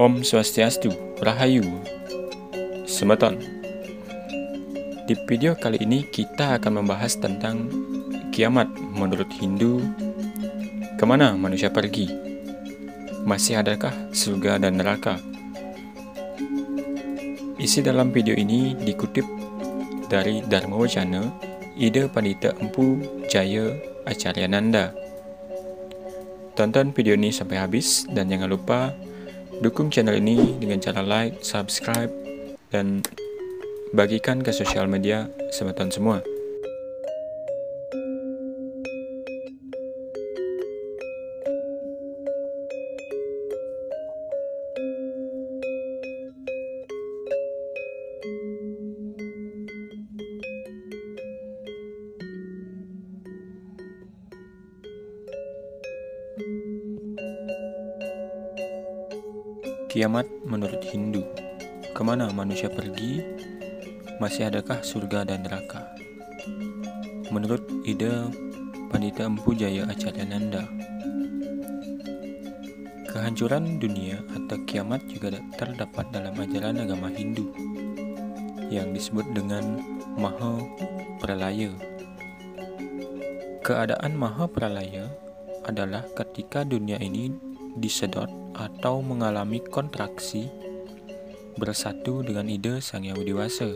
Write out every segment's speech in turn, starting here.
Om Swastiastu, Rahayu, Semeton. Di video kali ini kita akan membahas tentang kiamat menurut Hindu. Kemana manusia pergi? Masih adakah surga dan neraka? Isi dalam video ini dikutip dari Dharma Wacana, Ida Pandita Empu Jaya Acaryananda. Tonton video ini sampai habis dan jangan lupa dukung channel ini dengan cara like, subscribe, dan bagikan ke sosial media semeton semua. Kiamat menurut Hindu. Kemana manusia pergi? Masih adakah surga dan neraka? Menurut Ida Pandita Empu Jaya Acaryananda, kehancuran dunia atau kiamat juga terdapat dalam ajaran agama Hindu yang disebut dengan Maha Pralaya. Keadaan Maha Pralaya adalah ketika dunia ini disedot atau mengalami kontraksi bersatu dengan ide Sang Yang Widi Wasa.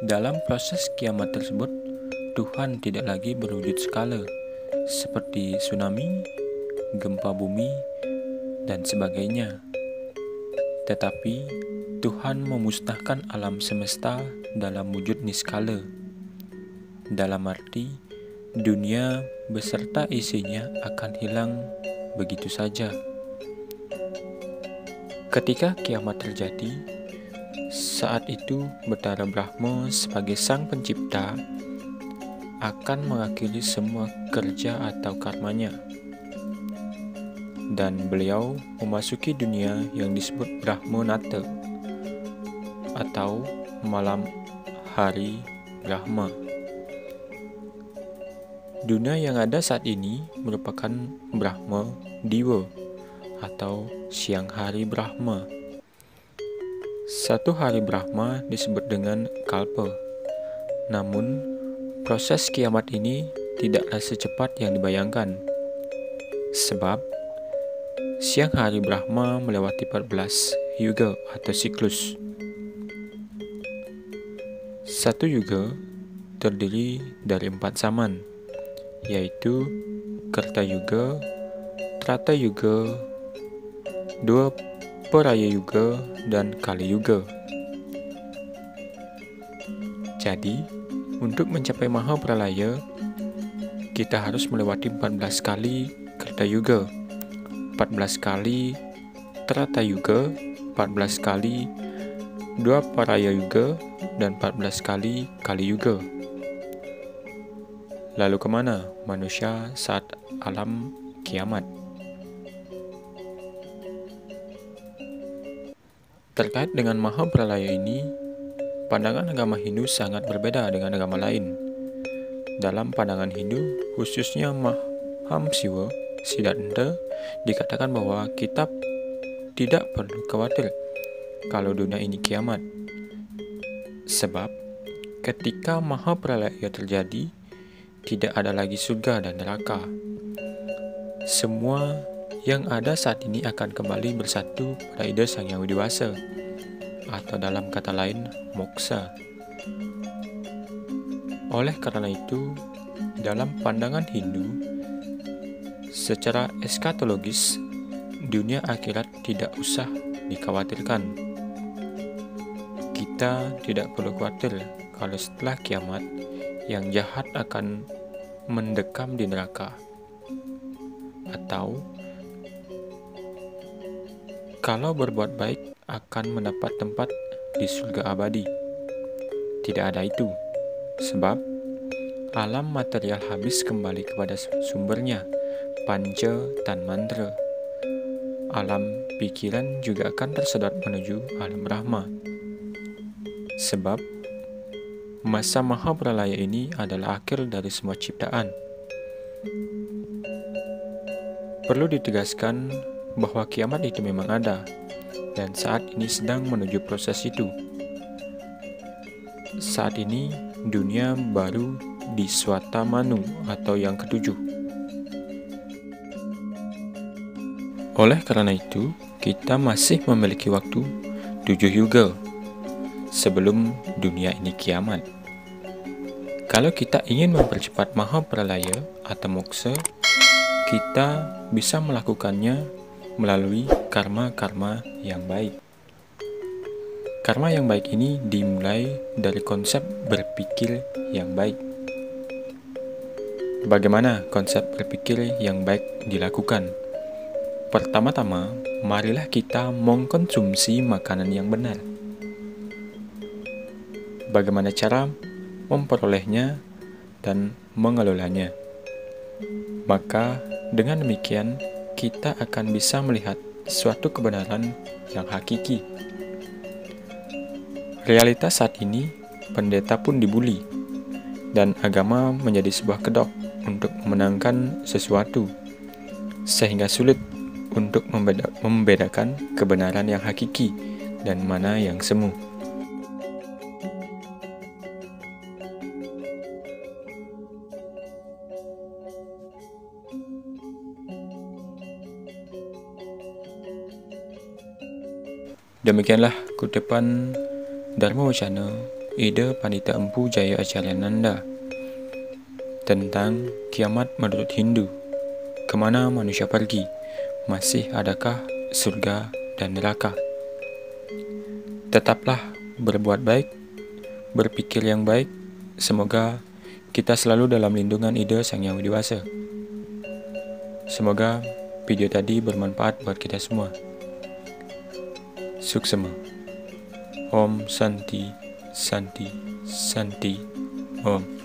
Dalam proses kiamat tersebut, Tuhan tidak lagi berwujud skala seperti tsunami, gempa bumi, dan sebagainya. Tetapi Tuhan memusnahkan alam semesta dalam wujud niskala. Dalam arti, dunia beserta isinya akan hilang begitu saja. Ketika kiamat terjadi, saat itu Betara Brahma sebagai sang pencipta akan mengakhiri semua kerja atau karmanya, dan beliau memasuki dunia yang disebut Brahma Nata atau malam hari Brahma. Dunia yang ada saat ini merupakan Brahma Diwa atau siang hari Brahma. Satu hari Brahma disebut dengan Kalpa. Namun, proses kiamat ini tidaklah secepat yang dibayangkan. Sebab, siang hari Brahma melewati 14 yuga atau siklus. Satu yuga terdiri dari 4 zaman, yaitu Kerta Yuga, Trata Yuga, Dua Paraya Yuga, dan Kali Yuga. Jadi, untuk mencapai Maha Pralaya, kita harus melewati 14 kali Kerta Yuga, 14 kali Trata Yuga, 14 kali Dua Paraya Yuga, dan 14 kali Kali Yuga. Lalu kemana manusia saat alam kiamat? Terkait dengan Maha Pralaya ini, pandangan agama Hindu sangat berbeda dengan agama lain. Dalam pandangan Hindu, khususnya Maham Siwa Siddhanta, dikatakan bahwa kita tidak perlu khawatir kalau dunia ini kiamat. Sebab, ketika Maha Pralaya terjadi, tidak ada lagi surga dan neraka. Semua yang ada saat ini akan kembali bersatu pada ide Sang Yang Widi Wasa, atau dalam kata lain, moksa. Oleh karena itu, dalam pandangan Hindu, secara eskatologis, dunia akhirat tidak usah dikhawatirkan. Kita tidak perlu khawatir kalau setelah kiamat, yang jahat akan mendekam di neraka, atau kalau berbuat baik akan mendapat tempat di surga abadi. Tidak ada itu, sebab alam material habis kembali kepada sumbernya, Panca Tanmantra. Alam pikiran juga akan tersedot menuju alam Brahma. Sebab masa Maha Pralaya ini adalah akhir dari semua ciptaan. Perlu ditegaskan bahwa kiamat itu memang ada, dan saat ini sedang menuju proses itu. Saat ini, dunia baru di Swata Manu atau yang ketujuh. Oleh karena itu, kita masih memiliki waktu 7 yuga sebelum dunia ini kiamat. Kalau kita ingin mempercepat Mahapralaya atau moksa, kita bisa melakukannya melalui karma-karma yang baik. Karma yang baik ini dimulai dari konsep berpikir yang baik. Bagaimana konsep berpikir yang baik dilakukan? Pertama-tama, marilah kita mengkonsumsi makanan yang benar. Bagaimana cara memperolehnya dan mengelolanya? Maka dengan demikian, kita akan bisa melihat suatu kebenaran yang hakiki. Realitas saat ini, pendeta pun dibuli, dan agama menjadi sebuah kedok untuk memenangkan sesuatu, sehingga sulit untuk membedakan kebenaran yang hakiki dan mana yang semu. Demikianlah kutipan Dharma Wacana Ida Pandita Empu Jaya Acharyananda tentang kiamat menurut Hindu. Kemana manusia pergi? Masih adakah surga dan neraka? Tetaplah berbuat baik, berpikir yang baik. Semoga kita selalu dalam lindungan Ida Sang Yang Widi-Wasa. Semoga video tadi bermanfaat buat kita semua. Suksema. Om Santi, Santi, Santi, Om.